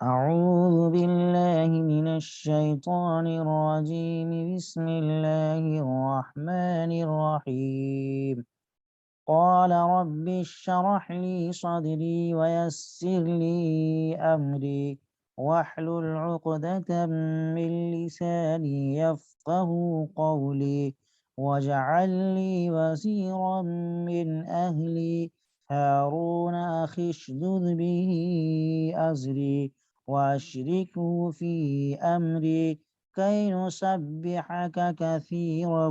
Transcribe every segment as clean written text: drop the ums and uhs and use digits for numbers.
أعوذ بالله من الشيطان الرجيم بسم الله الرحمن الرحيم قال رب اشرح لي صدري ويسر لي أمري واحلل عقدة من لساني يفقه قولي واجعل لي وزيرا من أهلي هارون أخي اشدد به أزري وأشركه في أمري كي نسبحك كثيرا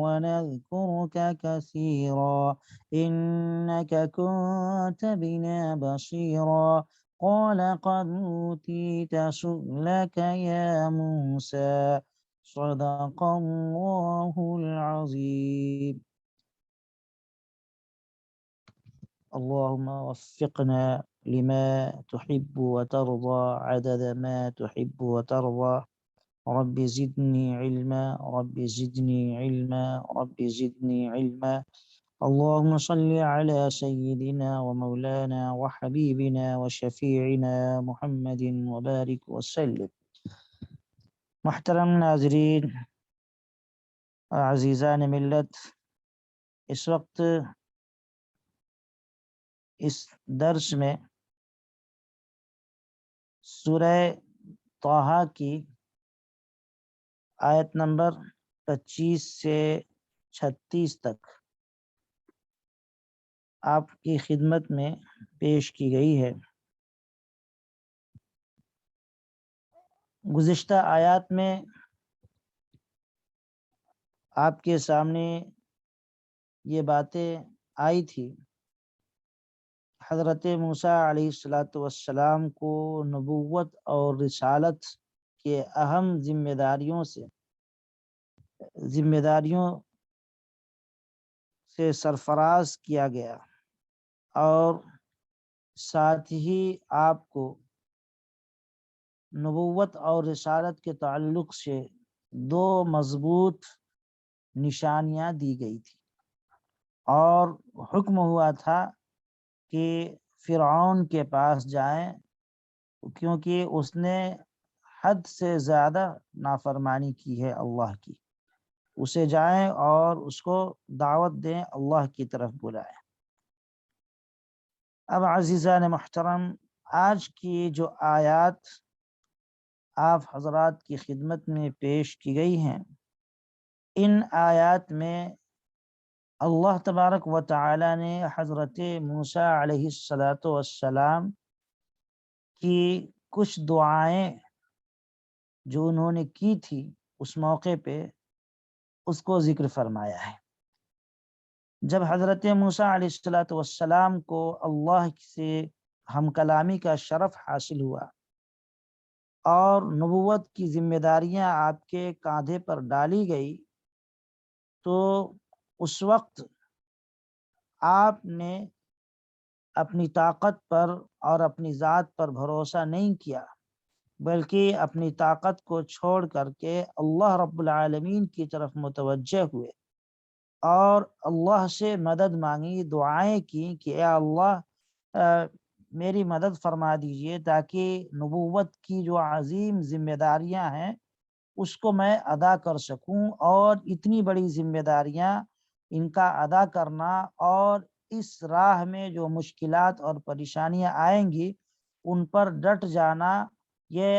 ونذكرك كثيرا إنك كنت بنا بصيرا قال قد أوتيت سؤلك يا موسى صدق الله العظيم. اللهم وفقنا لما تحب وترضى عدد ما تحب وترضى. رب زدني علما رب زدني علما رب زدني علما. اللهم صل على سيدنا ومولانا وحبيبنا وشفيعنا محمد وبارك وسلم. محترم ناظرین، عزیزان ملت، اس وقت اس درس میں سورہ طٰہٰ کی آیت نمبر 25 سے 36 تک آپ کی خدمت میں پیش کی گئی ہے۔ گزشتہ آیات میں آپ کے سامنے یہ باتیں آئی تھی، حضرت موسیٰ علیہ السلام کو نبوت اور رسالت کے اہم ذمہ داریوں سے سرفراز کیا گیا، اور ساتھ ہی آپ کو نبوت اور رسالت کے تعلق سے 2 مضبوط نشانیاں دی گئی تھی، اور حکم ہوا تھا کہ فرعون کے پاس جائیں، کیونکہ اس نے حد سے زیادہ نافرمانی کی ہے اللہ کی، اسے جائیں اور اس کو دعوت دیں، اللہ کی طرف بلائیں۔ اب عزیزان محترم، آج کی جو آیات آپ حضرات کی خدمت میں پیش کی گئی ہیں، ان آیات میں اللہ تبارک و تعالی نے حضرت موسیٰ علیہ السلام کی کچھ دعائیں جو انہوں نے کی تھی اس موقع پہ، اس کو ذکر فرمایا ہے۔ جب حضرت موسیٰ علیہ السلام کو اللہ سے ہم کلامی کا شرف حاصل ہوا اور نبوت کی ذمہ داریاں آپ کے کاندھے پر ڈالی گئی، تو اس وقت آپ نے اپنی طاقت پر اور اپنی ذات پر بھروسہ نہیں کیا، بلکہ اپنی طاقت کو چھوڑ کر کے اللہ رب العالمین کی طرف متوجہ ہوئے اور اللہ سے مدد مانگی، دعائیں کی کہ اے اللہ میری مدد فرما دیجئے تاکہ نبوت کی جو عظیم ذمہ داریاں ہیں اس کو میں ادا کر سکوں، اور اتنی بڑی ذمہ داریاں، ان کا ادا کرنا اور اس راہ میں جو مشکلات اور پریشانیاں آئیں گی ان پر ڈٹ جانا، یہ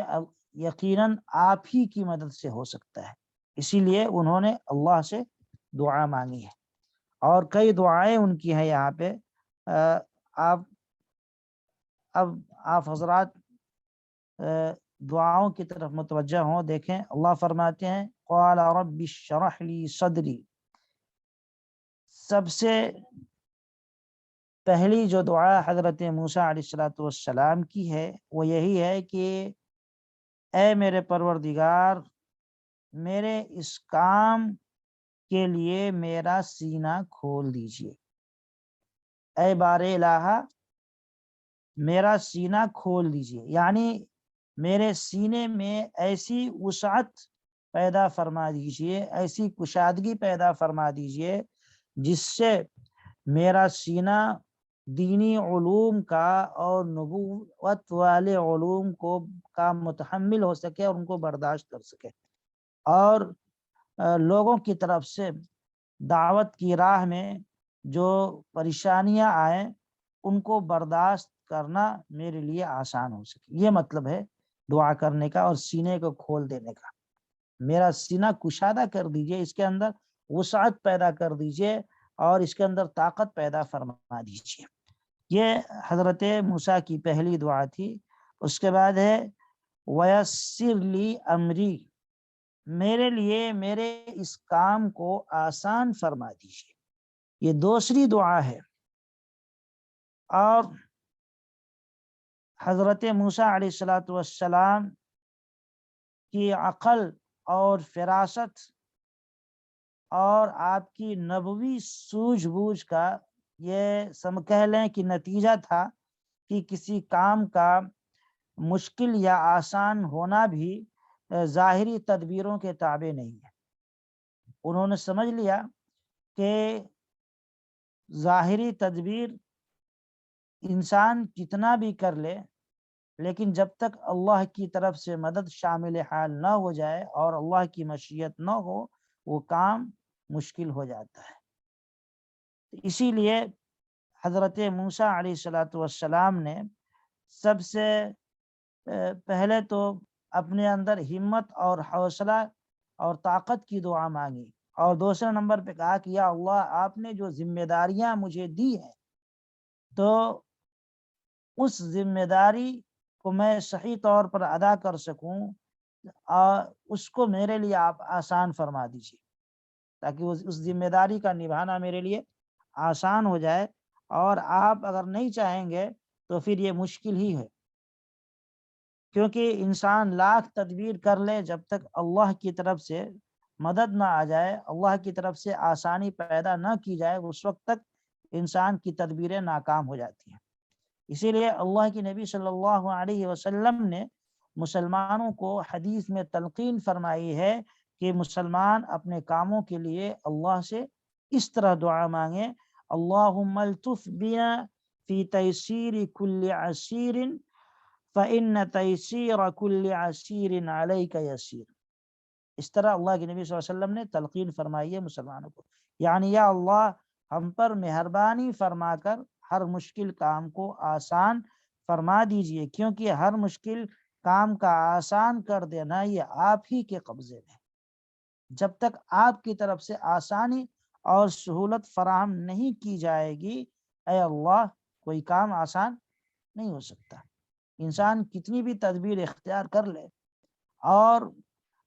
یقیناً آپ ہی کی مدد سے ہو سکتا ہے۔ اسی لیے انہوں نے اللہ سے دعا مانگی ہے، اور کئی دعائیں ان کی ہیں یہاں پہ۔ آپ حضرات دعاؤں کی طرف متوجہ ہوں۔ دیکھیں، اللہ فرماتے ہیں قال رب اشرح لی صدری۔ سب سے پہلی جو دعا حضرت موسیٰ علیہ السلام کی ہے وہ یہی ہے کہ اے میرے پروردگار، میرے اس کام کے لیے میرا سینہ کھول دیجئے۔ اے بار الہ، میرا سینہ کھول دیجئے، یعنی میرے سینے میں ایسی وسعت پیدا فرما دیجئے، ایسی کشادگی پیدا فرما دیجئے جس سے میرا سینہ دینی علوم کا اور نبوت والے علوم کا متحمل ہو سکے اور ان کو برداشت کر سکے، اور لوگوں کی طرف سے دعوت کی راہ میں جو پریشانیاں آئیں ان کو برداشت کرنا میرے لیے آسان ہو سکے۔ یہ مطلب ہے دعا کرنے کا اور سینے کو کھول دینے کا۔ میرا سینہ کشادہ کر دیجئے، اس کے اندر وسعت پیدا کر دیجئے اور اس کے اندر طاقت پیدا فرما دیجئے۔ یہ حضرت موسیٰ کی پہلی دعا تھی۔ اس کے بعد ہے وَيَسِّرْ لِي أَمْرِي، میرے لیے میرے اس کام کو آسان فرما دیجئے، یہ دوسری دعا ہے۔ اور حضرت موسیٰ علیہ السلام کی عقل اور فراست اور آپ کی نبوی سوجھ بوجھ کا یہ کہہ لیں کہ نتیجہ تھا کہ کسی کام کا مشکل یا آسان ہونا بھی ظاہری تدبیروں کے تابع نہیں ہے۔ انہوں نے سمجھ لیا کہ ظاہری تدبیر انسان کتنا بھی کر لے، لیکن جب تک اللہ کی طرف سے مدد شامل حال نہ ہو جائے اور اللہ کی مشیت نہ ہو، وہ کام مشکل ہو جاتا ہے۔ اسی لیے حضرت موسیٰ علیہ السلام نے سب سے پہلے تو اپنے اندر ہمت اور حوصلہ اور طاقت کی دعا مانگی، اور دوسرے نمبر پہ کہا کہ یا اللہ، آپ نے جو ذمہ داریاں مجھے دی ہیں تو اس ذمہ داری کو میں صحیح طور پر ادا کر سکوں، اس کو میرے لیے آپ آسان فرما دیجیے، تاکہ اس ذمہ داری کا نبھانا میرے لیے آسان ہو جائے، اور آپ اگر نہیں چاہیں گے تو پھر یہ مشکل ہی ہے، کیونکہ انسان لاکھ تدبیر کر لے، جب تک اللہ کی طرف سے مدد نہ آ جائے، اللہ کی طرف سے آسانی پیدا نہ کی جائے، اس وقت تک انسان کی تدبیریں ناکام ہو جاتی ہیں۔ اسی لیے اللہ کی نبی صلی اللہ علیہ وسلم نے مسلمانوں کو حدیث میں تلقین فرمائی ہے کہ مسلمان اپنے کاموں کے لیے اللہ سے اس طرح دعا مانگے، اللہم الطف بنا فی تیسیر کل عسیر فإن تیسیر کل عسیر علیک یسیر۔ اس طرح اللہ کے نبی صلی اللہ علیہ وسلم نے تلقین فرمائی ہے مسلمانوں کو، یعنی یا اللہ، ہم پر مہربانی فرما کر ہر مشکل کام کو آسان فرما دیجئے، کیونکہ ہر مشکل کام کا آسان کر دینا یہ آپ ہی کے قبضے میں۔ جب تک آپ کی طرف سے آسانی اور سہولت فراہم نہیں کی جائے گی، اے اللہ، کوئی کام آسان نہیں ہو سکتا۔ انسان کتنی بھی تدبیر اختیار کر لے اور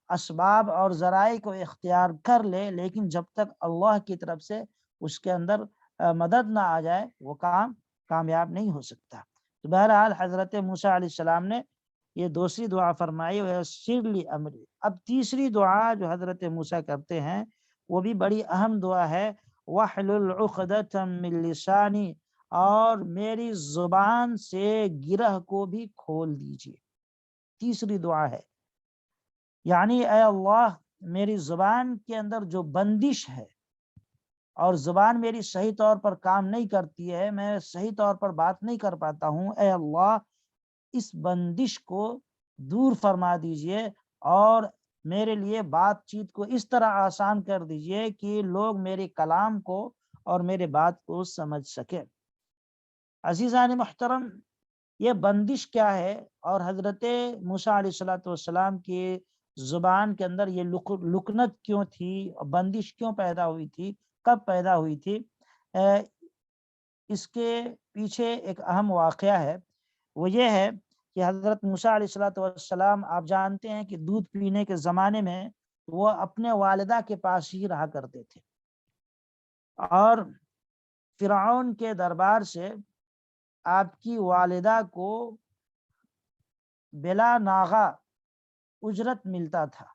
اسباب اور ذرائع کو اختیار کر لے، لیکن جب تک اللہ کی طرف سے اس کے اندر مدد نہ آ جائے، وہ کام کامیاب نہیں ہو سکتا۔ تو بہرحال حضرت موسیٰ علیہ السلام نے یہ دوسری دعا فرمائی، وَيَسِّرْ لِي أَمْرِي۔ اب تیسری دعا جو حضرت موسیٰ کرتے ہیں وہ بھی بڑی اہم دعا ہے، وَاحْلُلْ عُقْدَةً مِّن لِّسَانِي، اور میری زبان سے گرہ کو بھی کھول دیجیے۔ تیسری دعا ہے، یعنی اے اللہ، میری زبان کے اندر جو بندش ہے اور زبان میری صحیح طور پر کام نہیں کرتی ہے، میں صحیح طور پر بات نہیں کر پاتا ہوں، اے اللہ، اس بندش کو دور فرما دیجئے اور میرے لیے بات چیت کو اس طرح آسان کر دیجئے کہ لوگ میرے کلام کو اور میرے بات کو سمجھ سکے۔ عزیزان محترم، یہ بندش کیا ہے اور حضرت موسیٰ علیہ السلام کی زبان کے اندر یہ لکنت کیوں تھی، بندش کیوں پیدا ہوئی تھی، کب پیدا ہوئی تھی؟ اس کے پیچھے ایک اہم واقعہ ہے، وہ یہ ہے کہ حضرت موسیٰ علیہ السلام، آپ جانتے ہیں کہ دودھ پینے کے زمانے میں وہ اپنے والدہ کے پاس ہی رہا کرتے تھے، اور فرعون کے دربار سے آپ کی والدہ کو بلا ناغہ اجرت ملتا تھا،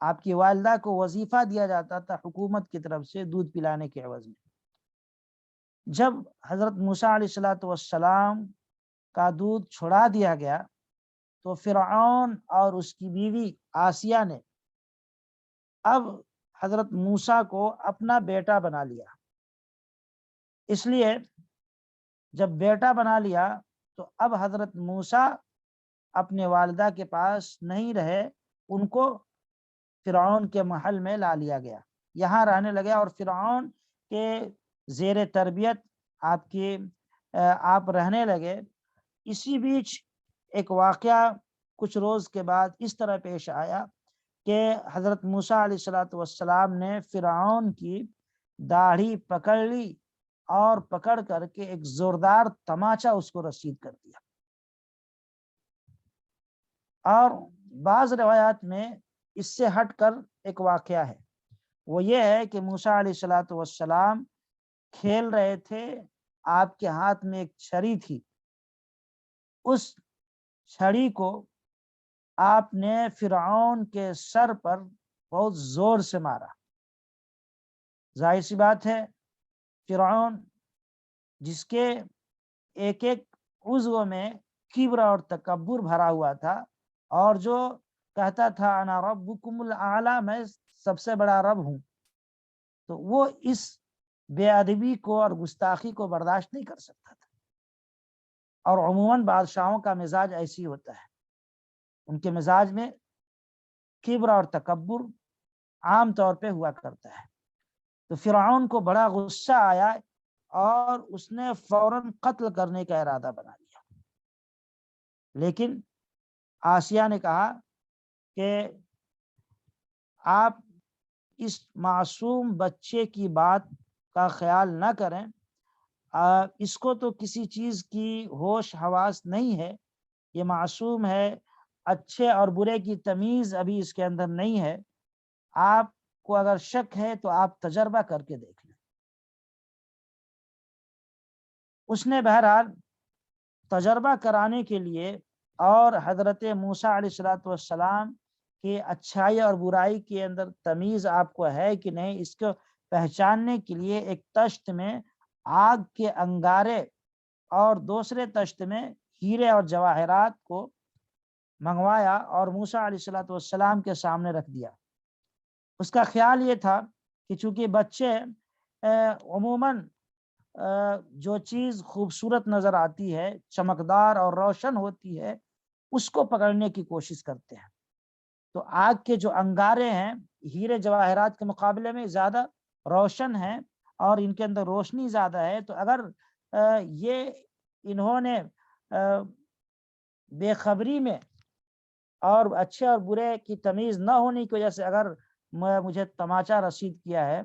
آپ کی والدہ کو وظیفہ دیا جاتا تھا حکومت کی طرف سے دودھ پلانے کے عوض میں۔ جب حضرت موسیٰ علیہ السلام کا دودھ چھڑا دیا گیا تو فرعون اور اس کی بیوی آسیہ نے اب حضرت موسیٰ کو اپنا بیٹا بنا لیا، اس لیے جب بیٹا بنا لیا تو اب حضرت موسیٰ اپنے والدہ کے پاس نہیں رہے، ان کو فرعون کے محل میں لا لیا گیا، یہاں رہنے لگے اور فرعون کے زیر تربیت آپ رہنے لگے۔ اسی بیچ ایک واقعہ کچھ روز کے بعد اس طرح پیش آیا کہ حضرت موسیٰ علیہ السلام نے فرعون کی داڑھی پکڑ لی اور پکڑ کر کے ایک زوردار تماچا اس کو رسید کر دیا۔ اور بعض روایات میں اس سے ہٹ کر ایک واقعہ ہے، وہ یہ ہے کہ موسیٰ علیہ السلام کھیل رہے تھے، آپ کے ہاتھ میں ایک چھری تھی، اس چھری کو آپ نے فرعون کے سر پر بہت زور سے مارا۔ ظاہر سی بات ہے فرعون جس کے ایک ایک عضو میں کبر اور تکبر بھرا ہوا تھا، اور جو کہتا تھا انا ربکم الاعلی، میں سب سے بڑا رب ہوں، تو وہ اس بے ادبی کو اور گستاخی کو برداشت نہیں کر سکتا تھا۔ اور عموماً بادشاہوں کا مزاج ایسی ہوتا ہے، ان کے مزاج میں کبر اور تکبر عام طور پہ ہوا کرتا ہے۔ تو فرعون کو بڑا غصہ آیا اور اس نے فوراً قتل کرنے کا ارادہ بنا لیا، لیکن آسیہ نے کہا کہ آپ اس معصوم بچے کی بات کا خیال نہ کریں، اس کو تو کسی چیز کی ہوش حواس نہیں ہے، یہ معصوم ہے، اچھے اور برے کی تمیز ابھی اس کے اندر نہیں ہے، آپ کو اگر شک ہے تو آپ تجربہ کر کے دیکھ لیں۔ اس نے بہرحال تجربہ کرانے کے لیے اور حضرت موسیٰ علیہ السلام کی اچھائی اور برائی کے اندر تمیز آپ کو ہے کہ نہیں، اس کو پہچاننے کے لیے ایک تشت میں آگ کے انگارے اور دوسرے تشت میں ہیرے اور جواہرات کو منگوایا اور موسیٰ علیہ السلام کے سامنے رکھ دیا۔ اس کا خیال یہ تھا کہ چونکہ بچے عموماً جو چیز خوبصورت نظر آتی ہے، چمکدار اور روشن ہوتی ہے، اس کو پکڑنے کی کوشش کرتے ہیں، تو آگ کے جو انگارے ہیں ہیرے جواہرات کے مقابلے میں زیادہ روشن ہیں اور ان کے اندر روشنی زیادہ ہے، تو اگر یہ انہوں نے بے خبری میں اور اچھے اور برے کی تمیز نہ ہونے کی وجہ سے اگر مجھے تماچا رسید کیا ہے،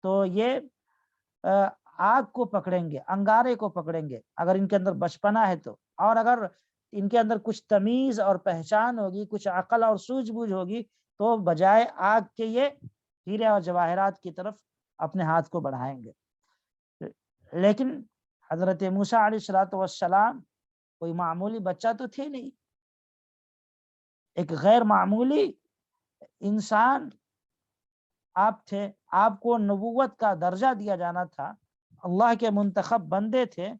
تو یہ آگ کو پکڑیں گے، انگارے کو پکڑیں گے اگر ان کے اندر بچپنا ہے تو، اور اگر ان کے اندر کچھ تمیز اور پہچان ہوگی، کچھ عقل اور سوجھ بوجھ ہوگی، تو بجائے آگ کے یہ ہیرے اور جواہرات کی طرف اپنے ہاتھ کو بڑھائیں گے۔ لیکن حضرت موسیٰ علیہ السلام کوئی معمولی بچہ تو تھے نہیں، ایک غیر معمولی انسان آپ تھے، آپ کو نبوت کا درجہ دیا جانا تھا، اللہ کے منتخب بندے تھے،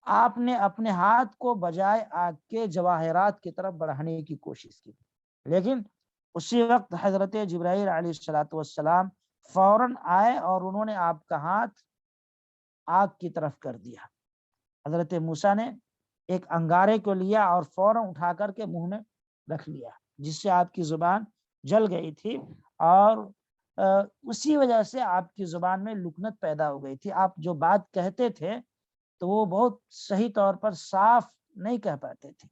آپ نے اپنے ہاتھ کو بجائے آگ کے جواہرات کی طرف بڑھانے کی کوشش کی، لیکن اسی وقت حضرت جبرائیل علیہ السلام فوراً آئے اور انہوں نے آپ کا ہاتھ آگ کی طرف کر دیا۔ حضرت موسیٰ نے ایک انگارے کو لیا اور فوراً اٹھا کر کے منہ میں رکھ لیا، جس سے آپ کی زبان جل گئی تھی، اور اسی وجہ سے آپ کی زبان میں لکنت پیدا ہو گئی تھی، آپ جو بات کہتے تھے تو وہ بہت صحیح طور پر صاف نہیں کہہ پاتے تھے۔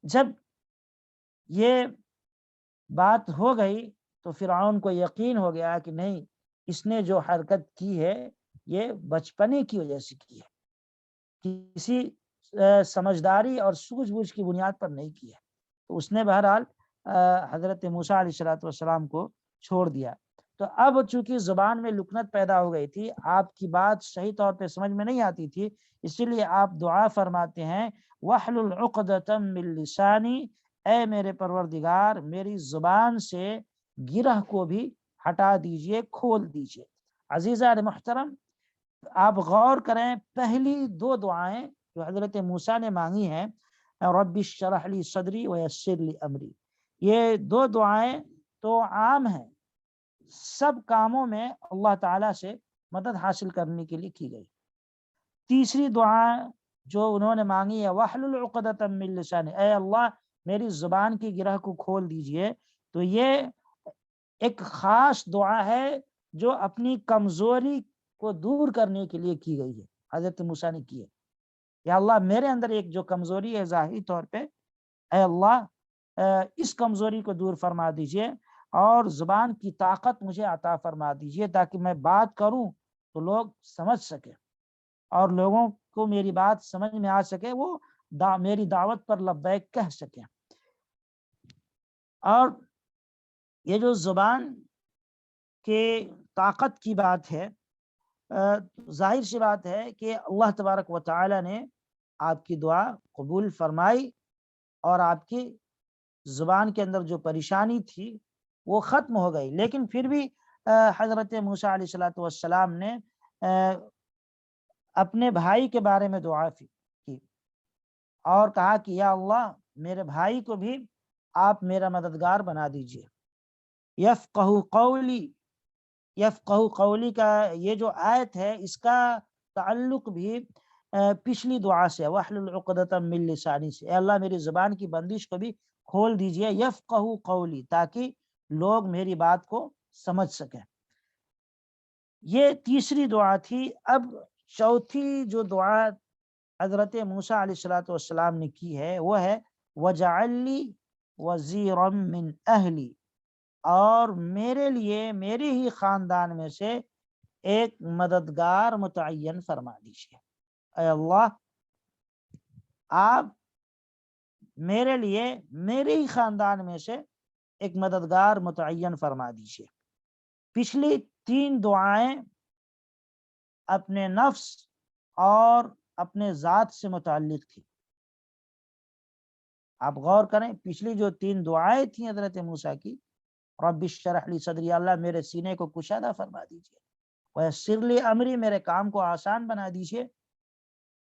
جب یہ بات ہو گئی تو فرعون کو یقین ہو گیا کہ نہیں، اس نے جو حرکت کی ہے یہ بچپنے کی وجہ سے کی ہے، کسی سمجھداری اور سوجھ بوجھ کی بنیاد پر نہیں کی ہے، تو اس نے بہرحال حضرت موسیٰ علیہ السلام کو چھوڑ دیا۔ تو اب چونکہ زبان میں لکنت پیدا ہو گئی تھی، آپ کی بات صحیح طور پہ سمجھ میں نہیں آتی تھی، اسی لیے آپ دعا فرماتے ہیں وَاحْلُلْ عُقْدَةً مِّن لِّسَانِي، اے میرے پروردگار میری زبان سے گرہ کو بھی ہٹا دیجئے، کھول دیجئے۔ عزیزان محترم، آپ غور کریں، پہلی دو دعائیں جو حضرت موسیٰ نے مانگی ہیں، رب اشرح لی صدری ویسر لی امری، یہ دو دعائیں تو عام ہیں، سب کاموں میں اللہ تعالیٰ سے مدد حاصل کرنے کے لیے کی گئی۔ تیسری دعا جو انہوں نے مانگی ہے وَاحْلُلْ عُقْدَةً مِّن لِّسَانِي، اے اللہ میری زبان کی گرہ کو کھول دیجئے۔ تو یہ ایک خاص دعا ہے جو اپنی کمزوری کو دور کرنے کے لیے کی گئی ہے، حضرت موسیٰ نے کی ہے۔ یا اللہ میرے اندر ایک جو کمزوری ہے ظاہری طور پہ، اے اللہ اس کمزوری کو دور فرما دیجئے اور زبان کی طاقت مجھے عطا فرما دیجئے تاکہ میں بات کروں تو لوگ سمجھ سکیں اور لوگوں کو میری بات سمجھ میں آ سکے، وہ میری دعوت پر لبیک کہہ سکیں۔ اور یہ جو زبان کے طاقت کی بات ہے، ظاہر سی بات ہے کہ اللہ تبارک و تعالی نے آپ کی دعا قبول فرمائی اور آپ کی زبان کے اندر جو پریشانی تھی وہ ختم ہو گئی، لیکن پھر بھی حضرت موسیٰ علیہ السلام نے اپنے بھائی کے بارے میں دعا کی اور کہا کہ یا اللہ میرے بھائی کو بھی آپ میرا مددگار بنا دیجئے۔ یفقہ قولی، یفقہ قولی کا یہ جو آیت ہے اس کا تعلق بھی پچھلی دعا سے وَاحْلُلْ عُقْدَةً مِّن لِّسَانِي سے، اے اللہ میری زبان کی بندش کو بھی کھول دیجئے، یفقہ قولی، تاکہ لوگ میری بات کو سمجھ سکیں۔ یہ تیسری دعا تھی۔ اب چوتھی جو دعا حضرت موسیٰ علیہ السلام نے کی ہے وہ ہے وَجَعَلْ لِي وَزِيرًا مِّنْ أَهْلِي، اور میرے لیے میرے ہی خاندان میں سے ایک مددگار متعین فرما دیجیے۔ اے اللہ آپ میرے لیے میرے ہی خاندان میں سے ایک مددگار متعین فرما دیجیے۔ پچھلی تین دعائیں اپنے نفس اور اپنے ذات سے متعلق تھی۔ آپ غور کریں، پچھلی جو تین دعائیں تھیں حضرت موسیٰ کی، رب اشرح لی صدری، اللہ میرے سینے کو کشادہ فرما دیجیے، ویسر لی امری، میرے کام کو آسان بنا دیجیے،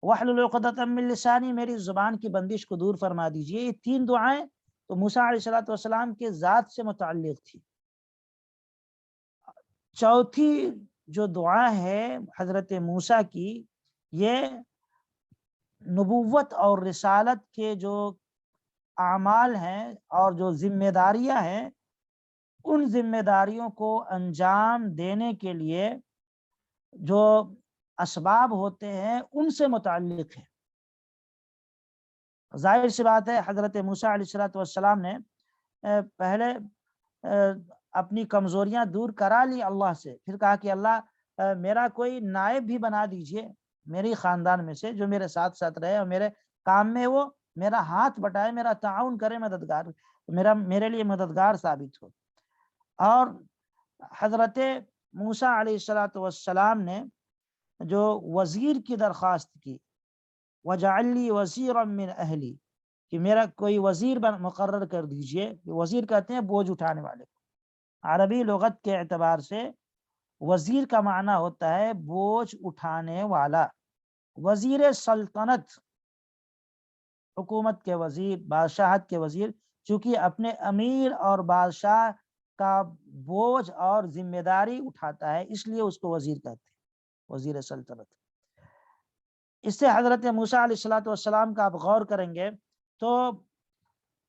واحلل عقدۃ من لسانی، میری زبان کی بندش کو دور فرما دیجیے۔ یہ تین دعائیں تو موسیٰ علیہ السلام کے ذات سے متعلق تھی۔ چوتھی جو دعا ہے حضرت موسیٰ کی، یہ نبوت اور رسالت کے جو اعمال ہیں اور جو ذمہ داریاں ہیں، ان ذمہ داریوں کو انجام دینے کے لیے جو اسباب ہوتے ہیں ان سے متعلق ہے۔ ظاہر سی بات ہے حضرت موسیٰ علیہ السلام نے پہلے اپنی کمزوریاں دور کرا لی اللہ سے، پھر کہا کہ اللہ میرا کوئی نائب بھی بنا دیجئے میری خاندان میں سے جو میرے ساتھ ساتھ رہے اور میرے کام میں وہ میرا ہاتھ بٹائے، میرا تعاون کرے، مددگار میرے لیے مددگار ثابت ہو۔ اور حضرت موسیٰ علیہ السلام نے جو وزیر کی درخواست کی، وَجَعَلْ لِي وَزِيرًا مِّنْ أَهْلِي، کہ میرا کوئی وزیر مقرر کر دیجئے۔ وزیر کہتے ہیں بوجھ اٹھانے والے کو۔ عربی لغت کے اعتبار سے وزیر کا معنی ہوتا ہے بوجھ اٹھانے والا۔ وزیر سلطنت، حکومت کے وزیر، بادشاہت کے وزیر، چونکہ اپنے امیر اور بادشاہ کا بوجھ اور ذمہ داری اٹھاتا ہے اس لیے اس کو وزیر کہتے ہیں، وزیر سلطنت۔ اس سے حضرت موسیٰ علیہ السلام کا آپ غور کریں گے تو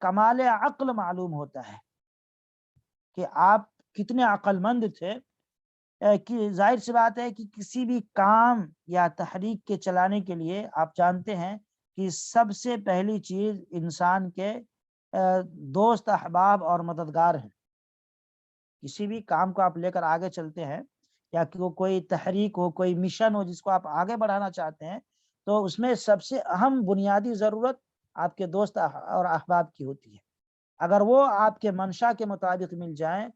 کمال عقل معلوم ہوتا ہے کہ آپ کتنے عقل مند تھے۔ کہ ظاہر سی بات ہے کہ کسی بھی کام یا تحریک کے چلانے کے لیے آپ جانتے ہیں کہ سب سے پہلی چیز انسان کے دوست، احباب اور مددگار ہیں۔ کسی بھی کام کو آپ لے کر آگے چلتے ہیں یا کوئی تحریک ہو، کوئی مشن ہو جس کو آپ آگے بڑھانا چاہتے ہیں، تو اس میں سب سے اہم بنیادی ضرورت آپ کے دوست اور احباب کی ہوتی ہے۔ اگر وہ آپ کے منشا کے مطابق مل جائیں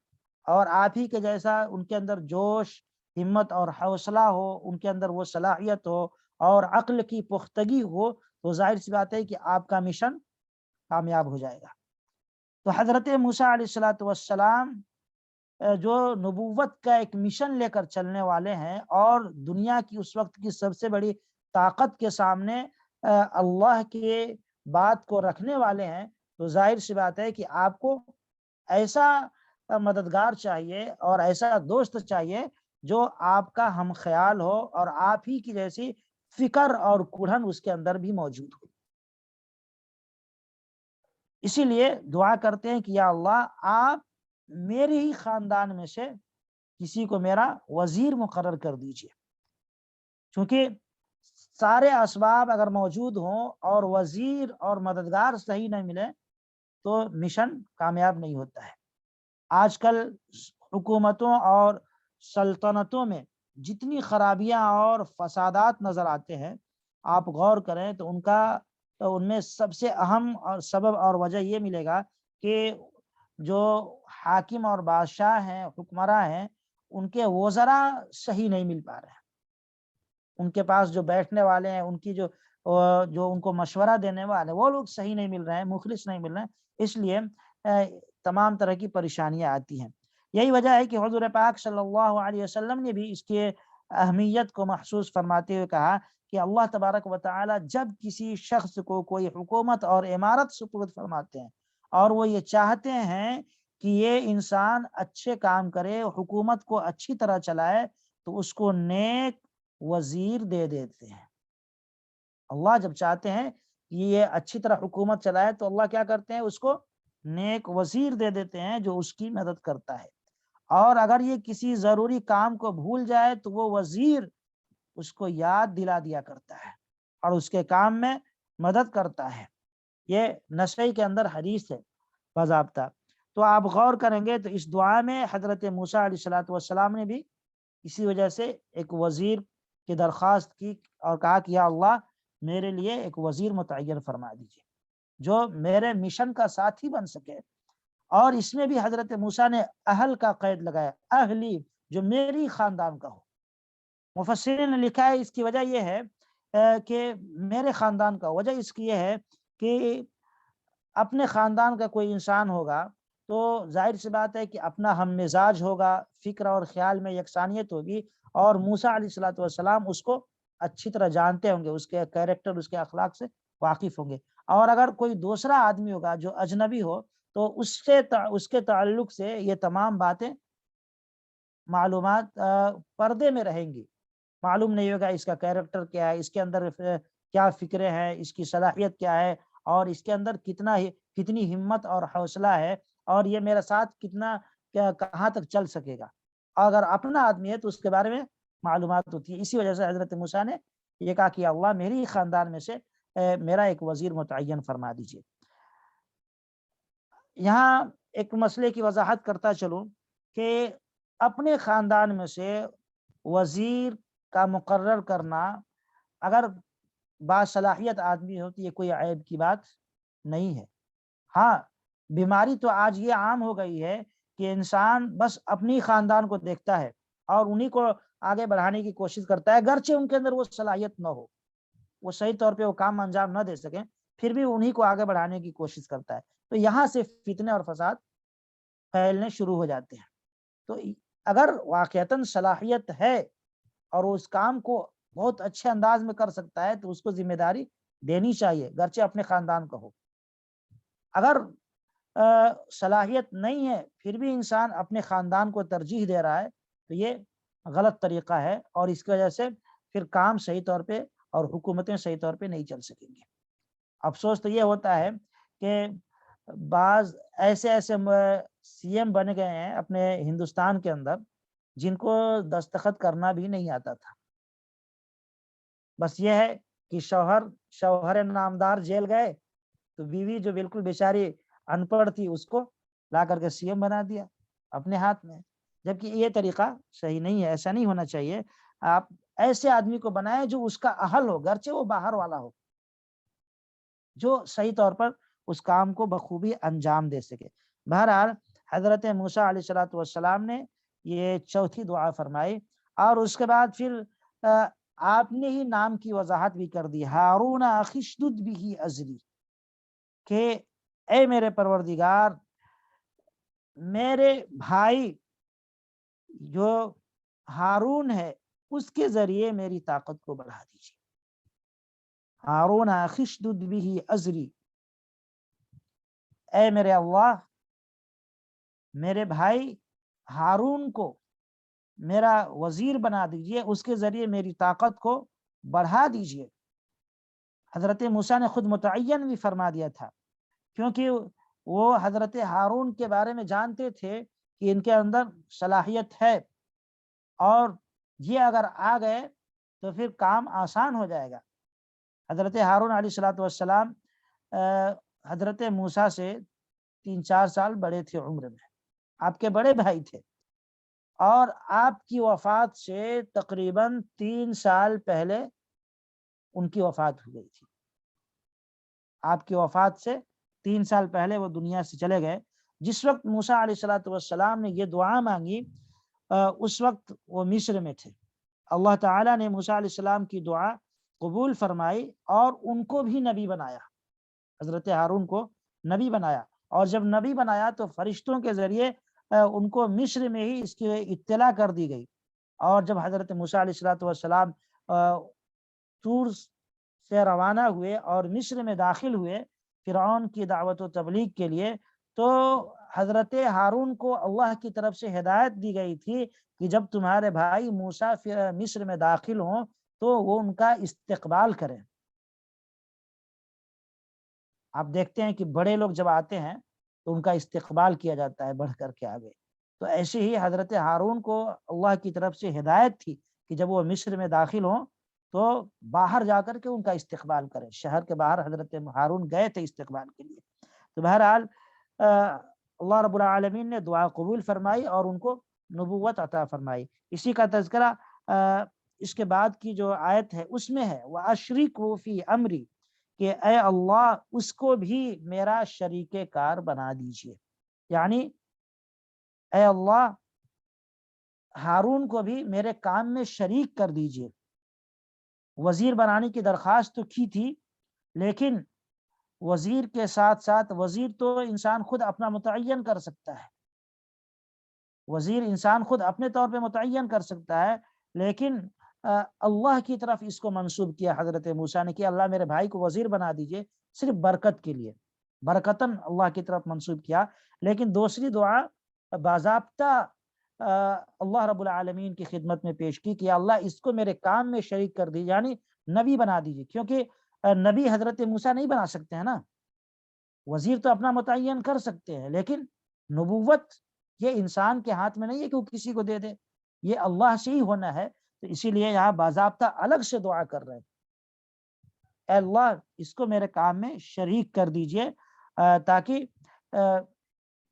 اور آپ ہی کے جیسا ان کے اندر جوش، ہمت اور حوصلہ ہو، ان کے اندر وہ صلاحیت ہو اور عقل کی پختگی ہو، تو ظاہر سی بات ہے کہ آپ کا مشن کامیاب ہو جائے گا۔ تو حضرت موسیٰ علیہ السلام جو نبوت کا ایک مشن لے کر چلنے والے ہیں اور دنیا کی اس وقت کی سب سے بڑی طاقت کے سامنے اللہ کے بات کو رکھنے والے ہیں، تو ظاہر سی بات ہے کہ آپ کو ایسا مددگار چاہیے اور ایسا دوست چاہیے جو آپ کا ہم خیال ہو اور آپ ہی کی جیسی فکر اور کڑھن اس کے اندر بھی موجود ہو۔ اسی لیے دعا کرتے ہیں کہ یا اللہ آپ میرے ہی خاندان میں سے کسی کو میرا وزیر مقرر کر دیجئے، چونکہ سارے اسباب اگر موجود ہوں اور وزیر اور مددگار صحیح نہ ملے تو مشن کامیاب نہیں ہوتا ہے۔ آج کل حکومتوں اور سلطنتوں میں جتنی خرابیاں اور فسادات نظر آتے ہیں، آپ غور کریں تو ان میں سب سے اہم اور سبب اور وجہ یہ ملے گا کہ جو حاکم اور بادشاہ ہیں، حکمراں ہیں، ان کے وزراء صحیح نہیں مل پا رہے ہیں۔ ان کے پاس جو بیٹھنے والے ہیں، ان کی جو ان کو مشورہ دینے والے، وہ لوگ صحیح نہیں مل رہے ہیں، مخلص نہیں مل رہے ہیں، اس لیے تمام طرح کی پریشانیاں آتی ہیں۔ یہی وجہ ہے کہ حضور پاک صلی اللہ علیہ وسلم نے بھی اس کے اہمیت کو محسوس فرماتے ہوئے کہا کہ اللہ تبارک و تعالی جب کسی شخص کو کوئی حکومت اور امارت سپرد فرماتے ہیں اور وہ یہ چاہتے ہیں کہ یہ انسان اچھے کام کرے، حکومت کو اچھی طرح چلائے، تو اس کو نیک وزیر دے دیتے ہیں۔ اللہ جب چاہتے ہیں کہ یہ اچھی طرح حکومت چلائے تو اللہ کیا کرتے ہیں؟ اس کو نیک وزیر دے دیتے ہیں جو اس کی مدد کرتا ہے، اور اگر یہ کسی ضروری کام کو بھول جائے تو وہ وزیر اس کو یاد دلا دیا کرتا ہے اور اس کے کام میں مدد کرتا ہے۔ یہ نسائی کے اندر حدیث ہے باضابطہ۔ تو آپ غور کریں گے تو اس دعا میں حضرت موسیٰ علیہ الصلوۃ والسلام نے بھی اسی وجہ سے ایک وزیر کی درخواست کی اور کہا کہ یا اللہ میرے لیے ایک وزیر متعین فرما دیجیے جو میرے مشن کا ساتھی بن سکے۔ اور اس میں بھی حضرت موسیٰ نے اہل کا قید لگایا، اہلی، جو میری خاندان کا ہو۔ مفسرین نے لکھا ہے اس کی وجہ یہ ہے کہ میرے خاندان کا، وجہ اس کی یہ ہے کہ اپنے خاندان کا کوئی انسان ہوگا تو ظاہر سی بات ہے کہ اپنا ہم مزاج ہوگا، فکر اور خیال میں یکسانیت ہوگی، اور موسیٰ علیہ الصلوۃ والسلام اس کو اچھی طرح جانتے ہوں گے، اس کے کیریکٹر، اس کے اخلاق سے واقف ہوں گے۔ اور اگر کوئی دوسرا آدمی ہوگا جو اجنبی ہو تو اس کے تعلق سے یہ تمام باتیں، معلومات پردے میں رہیں گی، معلوم نہیں ہوگا اس کا کیریکٹر کیا ہے، اس کے اندر کیا فکریں ہیں، اس کی صلاحیت کیا ہے، اور اس کے اندر کتنی ہمت اور حوصلہ ہے، اور یہ میرے ساتھ کہاں تک چل سکے گا۔ اگر اپنا آدمی ہے تو اس کے بارے میں معلومات ہوتی ہے۔ اسی وجہ سے حضرت موسیٰ نے یہ کہا کہ اللہ میری خاندان میں سے میرا ایک وزیر متعین فرما دیجیے۔ یہاں ایک مسئلے کی وضاحت کرتا چلوں کہ اپنے خاندان میں سے وزیر کا مقرر کرنا اگر باصلاحیت آدمی ہو تو یہ کوئی عیب کی بات نہیں ہے۔ ہاں، بیماری تو آج یہ عام ہو گئی ہے کہ انسان بس اپنی خاندان کو دیکھتا ہے اور انہی کو آگے بڑھانے کی کوشش کرتا ہے، گرچہ ان کے اندر وہ صلاحیت نہ ہو، وہ صحیح طور پہ وہ کام انجام نہ دے سکیں، پھر بھی انہی کو آگے بڑھانے کی کوشش کرتا ہے۔ تو یہاں سے فتنے اور فساد پھیلنے شروع ہو جاتے ہیں۔ تو اگر واقعتاً صلاحیت ہے اور وہ اس کام کو بہت اچھے انداز میں کر سکتا ہے تو اس کو ذمہ داری دینی چاہیے، گرچہ اپنے خاندان کا ہو۔ اگر صلاحیت نہیں ہے پھر بھی انسان اپنے خاندان کو ترجیح دے رہا ہے تو یہ غلط طریقہ ہے، اور اس کی وجہ سے پھر کام صحیح طور پہ اور حکومتیں صحیح طور پہ نہیں چل سکیں گی۔ افسوس تو یہ ہوتا ہے کہ بعض ایسے سی ایم بن گئے ہیں اپنے ہندوستان کے اندر جن کو دستخط کرنا بھی نہیں آتا تھا۔ بس یہ ہے کہ شوہر نامدار جیل گئے تو بیوی جو بالکل بیچاری ان پڑھ تھی اس کو لا کر کے سی ایم بنا دیا اپنے ہاتھ میں، جبکہ یہ طریقہ صحیح نہیں ہے، ایسا نہیں ہونا چاہیے۔ آپ ایسے آدمی کو بنائیں جو اس کا اہل ہو، گرچہ وہ باہر والا ہو، جو صحیح طور پر اس کام کو بخوبی انجام دے سکے۔ بہرحال حضرت موسیٰ علیہ الصلوۃ والسلام نے یہ چوتھی دعا فرمائی، اور اس کے بعد پھر آپ نے ہی نام کی وضاحت بھی کر دی، ہارون اخی اشدد بہ ازری، کہ اے میرے پروردگار میرے بھائی جو ہارون ہے اس کے ذریعے میری طاقت کو بڑھا دیجیے۔ ہارون اخی اشدد بہ ازری، اے میرے اللہ میرے بھائی ہارون کو میرا وزیر بنا دیجئے، اس کے ذریعے میری طاقت کو بڑھا دیجئے۔ حضرت موسیٰ نے خود متعین بھی فرما دیا تھا، کیونکہ وہ حضرت ہارون کے بارے میں جانتے تھے کہ ان کے اندر صلاحیت ہے، اور یہ اگر آ گئے تو پھر کام آسان ہو جائے گا۔ حضرت ہارون علیہ السلام حضرت موسیٰ سے 3-4 سال بڑے تھے عمر میں، آپ کے بڑے بھائی تھے، اور آپ کی وفات سے تقریباً 3 سال پہلے ان کی وفات ہو گئی تھی۔ آپ کی وفات سے 3 سال پہلے وہ دنیا سے چلے گئے۔ جس وقت موسیٰ علیہ السلام نے یہ دعا مانگی، اس وقت وہ مصر میں تھے۔ اللہ تعالیٰ نے موسیٰ علیہ السلام کی دعا قبول فرمائی اور ان کو بھی نبی بنایا، حضرت ہارون کو نبی بنایا، اور جب نبی بنایا تو فرشتوں کے ذریعے ان کو مصر میں ہی اس کی اطلاع کر دی گئی۔ اور جب حضرت موسیٰ علیہ السلام طور سے روانہ ہوئے اور مصر میں داخل ہوئے فرعون کی دعوت و تبلیغ کے لیے، تو حضرت ہارون کو اللہ کی طرف سے ہدایت دی گئی تھی کہ جب تمہارے بھائی موسیٰ مصر میں داخل ہوں تو وہ ان کا استقبال کریں۔ آپ دیکھتے ہیں کہ بڑے لوگ جب آتے ہیں تو ان کا استقبال کیا جاتا ہے بڑھ کر کے آگے۔ تو ایسے ہی حضرت ہارون کو اللہ کی طرف سے ہدایت تھی کہ جب وہ مصر میں داخل ہوں تو باہر جا کر کے ان کا استقبال کریں۔ شہر کے باہر حضرت ہارون گئے تھے استقبال کے لیے۔ تو بہرحال اللہ رب العالمین نے دعا قبول فرمائی اور ان کو نبوت عطا فرمائی۔ اسی کا تذکرہ اس کے بعد کی جو آیت ہے اس میں ہے، وَأَشْرِكْهُ فِي أَمْرِي، کہ اے اللہ اس کو بھی میرا شریک کار بنا دیجئے، یعنی اے اللہ ہارون کو بھی میرے کام میں شریک کر دیجئے۔ وزیر بنانے کی درخواست تو کی تھی، لیکن وزیر کے ساتھ ساتھ وزیر تو انسان خود اپنا متعین کر سکتا ہے، وزیر انسان خود اپنے طور پہ متعین کر سکتا ہے، لیکن اللہ کی طرف اس کو منسوب کیا حضرت موسیٰ نے کہ اللہ میرے بھائی کو وزیر بنا دیجئے، صرف برکت کے لیے، برکتاً اللہ کی طرف منسوب کیا۔ لیکن دوسری دعا باضابطہ اللہ رب العالمین کی خدمت میں پیش کی کہ اللہ اس کو میرے کام میں شریک کر دیجیے، یعنی نبی بنا دیجیے، کیونکہ نبی حضرت موسیٰ نہیں بنا سکتے ہیں نا، وزیر تو اپنا متعین کر سکتے ہیں، لیکن نبوت یہ انسان کے ہاتھ میں نہیں ہے کہ وہ کسی کو دے دے، یہ اللہ سے ہی ہونا ہے۔ تو اسی لیے یہاں باضابطہ الگ سے دعا کر رہے ہیں، اے اللہ اس کو میرے کام میں شریک کر دیجئے تاکہ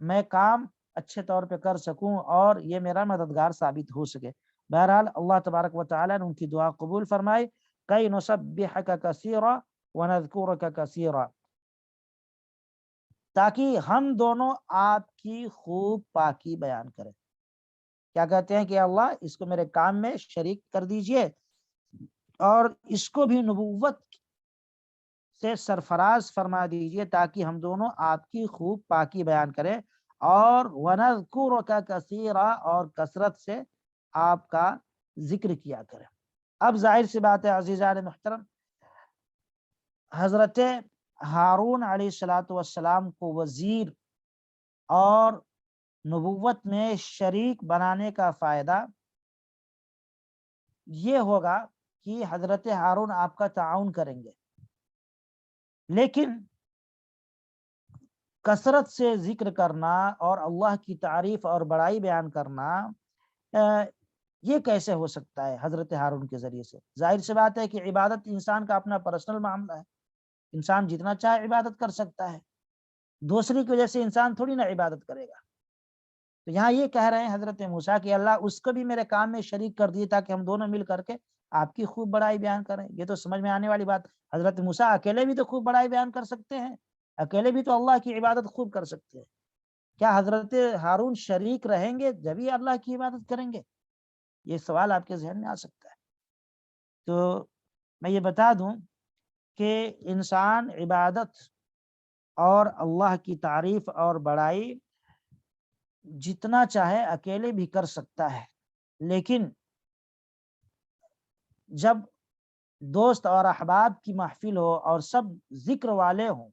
میں کام اچھے طور پہ کر سکوں اور یہ میرا مددگار ثابت ہو سکے۔ بہرحال اللہ تبارک و تعالیٰ نے ان کی دعا قبول فرمائی، کئی نسبحک کثیرا ونذکرک کثیرا، تاکہ ہم دونوں آپ کی خوب پاکی بیان کریں۔ کیا کہتے ہیں کہ اللہ اس کو میرے کام میں شریک کر دیجئے اور اس کو بھی نبوت سے سرفراز فرما دیجئے تاکہ ہم دونوں آپ کی خوب پاکی بیان کریں، اور وَنَذْكُرَكَ كَثِيرًا، اور کثرت سے آپ کا ذکر کیا کریں۔ اب ظاہر سی بات ہے عزیزان محترم، حضرت ہارون علیہ السلام کو وزیر اور نبوت میں شریک بنانے کا فائدہ یہ ہوگا کہ حضرت ہارون آپ کا تعاون کریں گے، لیکن کثرت سے ذکر کرنا اور اللہ کی تعریف اور بڑائی بیان کرنا یہ کیسے ہو سکتا ہے حضرت ہارون کے ذریعے سے؟ ظاہر سی بات ہے کہ عبادت انسان کا اپنا پرسنل معاملہ ہے، انسان جتنا چاہے عبادت کر سکتا ہے، دوسری کی وجہ سے انسان تھوڑی نہ عبادت کرے گا۔ تو یہاں یہ کہہ رہے ہیں حضرت موسیٰ کہ اللہ اس کو بھی میرے کام میں شریک کر دیے تاکہ ہم دونوں مل کر کے آپ کی خوب بڑائی بیان کریں۔ یہ تو سمجھ میں آنے والی بات، حضرت موسیٰ اکیلے بھی تو خوب بڑائی بیان کر سکتے ہیں، اکیلے بھی تو اللہ کی عبادت خوب کر سکتے ہیں، کیا حضرت ہارون شریک رہیں گے جبھی اللہ کی عبادت کریں گے؟ یہ سوال آپ کے ذہن میں آ سکتا ہے۔ تو میں یہ بتا دوں کہ انسان عبادت اور اللہ کی تعریف اور بڑائی جتنا چاہے اکیلے بھی کر سکتا ہے، لیکن جب دوست اور احباب کی محفل ہو اور سب ذکر والے ہوں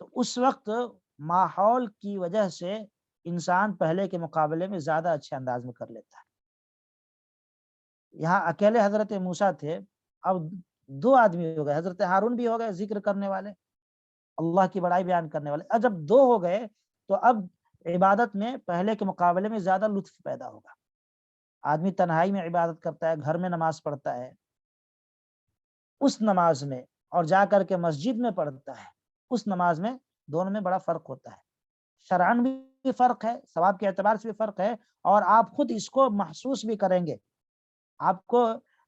تو اس وقت ماحول کی وجہ سے انسان پہلے کے مقابلے میں زیادہ اچھے انداز میں کر لیتا ہے۔ یہاں اکیلے حضرت موسیٰ تھے، اب دو آدمی ہو گئے، حضرت ہارون بھی ہو گئے ذکر کرنے والے، اللہ کی بڑائی بیان کرنے والے۔ اور جب دو ہو گئے تو اب عبادت میں پہلے کے مقابلے میں زیادہ لطف پیدا ہوگا۔ آدمی تنہائی میں عبادت کرتا ہے، گھر میں نماز پڑھتا ہے، اس نماز میں اور جا کر کے مسجد میں پڑھتا ہے، اس نماز میں دونوں میں بڑا فرق ہوتا ہے، شرعاً بھی فرق ہے، ثواب کے اعتبار سے بھی فرق ہے، اور آپ خود اس کو محسوس بھی کریں گے۔ آپ کو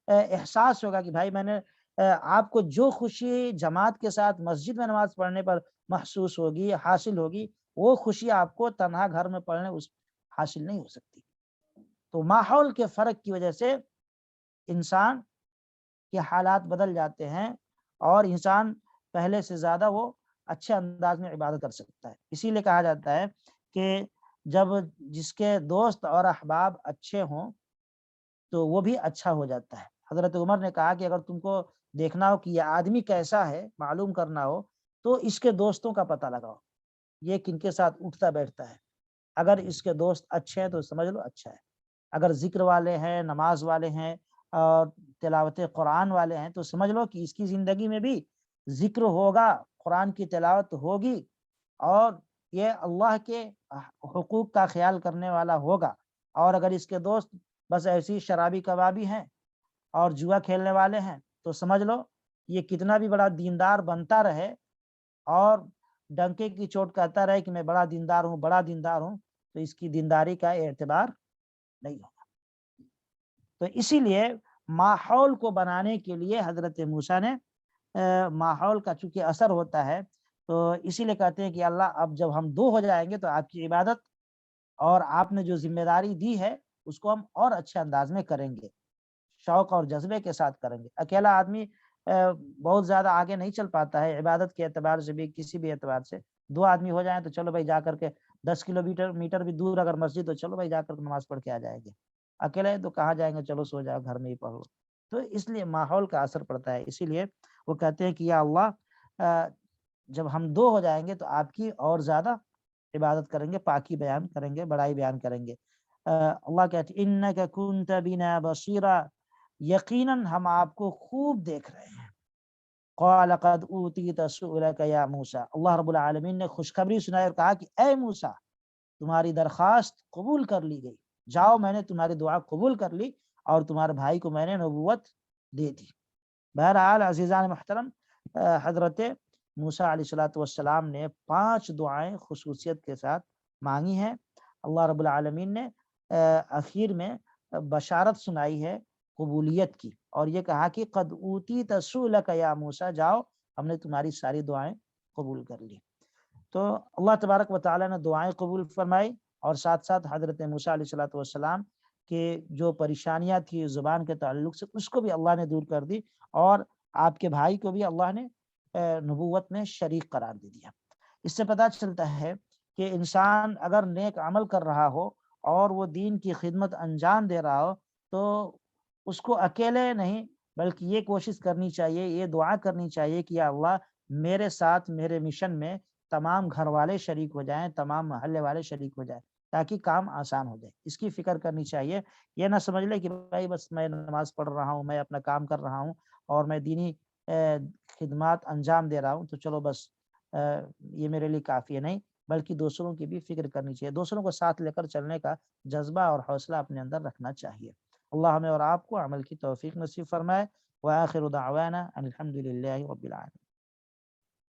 احساس ہوگا کہ بھائی میں نے آپ کو جو خوشی جماعت کے ساتھ مسجد میں نماز پڑھنے پر محسوس ہوگی، حاصل ہوگی، وہ خوشی آپ کو تنہا گھر میں پڑھنے اس حاصل نہیں ہو سکتی۔ تو ماحول کے فرق کی وجہ سے انسان کے حالات بدل جاتے ہیں، اور انسان پہلے سے زیادہ وہ اچھے انداز میں عبادت کر سکتا ہے۔ اسی لیے کہا جاتا ہے کہ جب جس کے دوست اور احباب اچھے ہوں تو وہ بھی اچھا ہو جاتا ہے۔ حضرت عمر نے کہا کہ اگر تم کو دیکھنا ہو کہ یہ آدمی کیسا ہے، معلوم کرنا ہو، تو اس کے دوستوں کا پتہ لگاؤ، یہ کن کے ساتھ اٹھتا بیٹھتا ہے۔ اگر اس کے دوست اچھے ہیں تو سمجھ لو اچھا ہے، اگر ذکر والے ہیں، نماز والے ہیں اور تلاوت قرآن والے ہیں تو سمجھ لو کہ اس کی زندگی میں بھی ذکر ہوگا، قرآن کی تلاوت ہوگی، اور یہ اللہ کے حقوق کا خیال کرنے والا ہوگا۔ اور اگر اس کے دوست بس ایسی شرابی کبابی ہیں اور جوا کھیلنے والے ہیں تو سمجھ لو یہ کتنا بھی بڑا دیندار بنتا رہے اور ڈنکے کی چوٹ کہتا رہے کہ میں بڑا دیندار ہوں، بڑا دیندار ہوں، تو اس کی دینداری کا اعتبار نہیں ہوگا۔ تو اسی لیے ماحول کو بنانے کے لیے حضرت موسیٰ نے ماحول کا چونکہ اثر ہوتا ہے، تو اسی لیے کہتے ہیں کہ اللہ اب جب ہم دو ہو جائیں گے تو آپ کی عبادت اور آپ نے جو ذمہ داری دی ہے اس کو ہم اور اچھے انداز میں کریں گے، شوق اور جذبے کے ساتھ کریں گے۔ اکیلا آدمی بہت زیادہ آگے نہیں چل پاتا ہے عبادت کے اعتبار سے بھی، کسی بھی اعتبار سے۔ دو آدمی ہو جائیں تو چلو بھائی جا کر کے 10 کلومیٹر بھی دور اگر مسجد، تو چلو بھائی جا کر نماز پڑھ کے آ جائیں گے۔ اکیلے تو کہاں جائیں گے، چلو سو جاؤ گھر میں ہی پڑھو۔ تو اس لیے ماحول کا اثر پڑتا ہے، اسی لیے وہ کہتے ہیں کہ یا اللہ جب ہم دو ہو جائیں گے تو آپ کی اور زیادہ عبادت کریں گے، پاکی بیان کریں گے، بڑائی بیان کریں گے۔ اللہ کہتے ہیں انک کنت بنا بصیرا، یقیناً ہم آپ کو خوب دیکھ رہے ہیں۔ قال قد اوتیت سؤلک یا موسیٰ، اللہ رب العالمین نے خوشخبری سنائی اور کہا کہ اے موسیٰ تمہاری درخواست قبول کر لی گئی، جاؤ میں نے تمہاری دعا قبول کر لی اور تمہارے بھائی کو میں نے نبوت دے دی۔ بہرحال عزیزان محترم، حضرت موسیٰ علیہ الصلوۃ والسلام نے 5 دعائیں خصوصیت کے ساتھ مانگی ہیں۔ اللہ رب العالمین نے اخیر میں بشارت سنائی ہے قبولیت کی، اور یہ کہا کہ قد اوتیت سؤلک یا موسیٰ، جاؤ ہم نے تمہاری ساری دعائیں قبول کر لی۔ تو اللہ تبارک و تعالیٰ نے دعائیں قبول فرمائی، اور ساتھ ساتھ حضرت موسیٰ علیہ الصلوۃ والسلام کے جو پریشانیاں تھی زبان کے تعلق سے اس کو بھی اللہ نے دور کر دی، اور آپ کے بھائی کو بھی اللہ نے نبوت میں شریک قرار دے دیا۔ اس سے پتہ چلتا ہے کہ انسان اگر نیک عمل کر رہا ہو اور وہ دین کی خدمت انجام دے رہا ہو تو اس کو اکیلے نہیں بلکہ یہ کوشش کرنی چاہیے، یہ دعا کرنی چاہیے کہ یا اللہ میرے ساتھ میرے مشن میں تمام گھر والے شریک ہو جائیں، تمام محلے والے شریک ہو جائیں، تاکہ کام آسان ہو جائے۔ اس کی فکر کرنی چاہیے، یہ نہ سمجھ لے کہ بھائی بس میں نماز پڑھ رہا ہوں، میں اپنا کام کر رہا ہوں اور میں دینی خدمات انجام دے رہا ہوں تو چلو بس یہ میرے لیے کافی ہے، نہیں، بلکہ دوسروں کی بھی فکر کرنی چاہیے، دوسروں کو ساتھ لے کر چلنے کا جذبہ اور حوصلہ اپنے اندر رکھنا چاہیے۔ اللہ ہمیں اور آپ کو عمل کی توفیق نصیب فرمائے۔ وآخر دعوانا ان الحمد للہ رب العالمین۔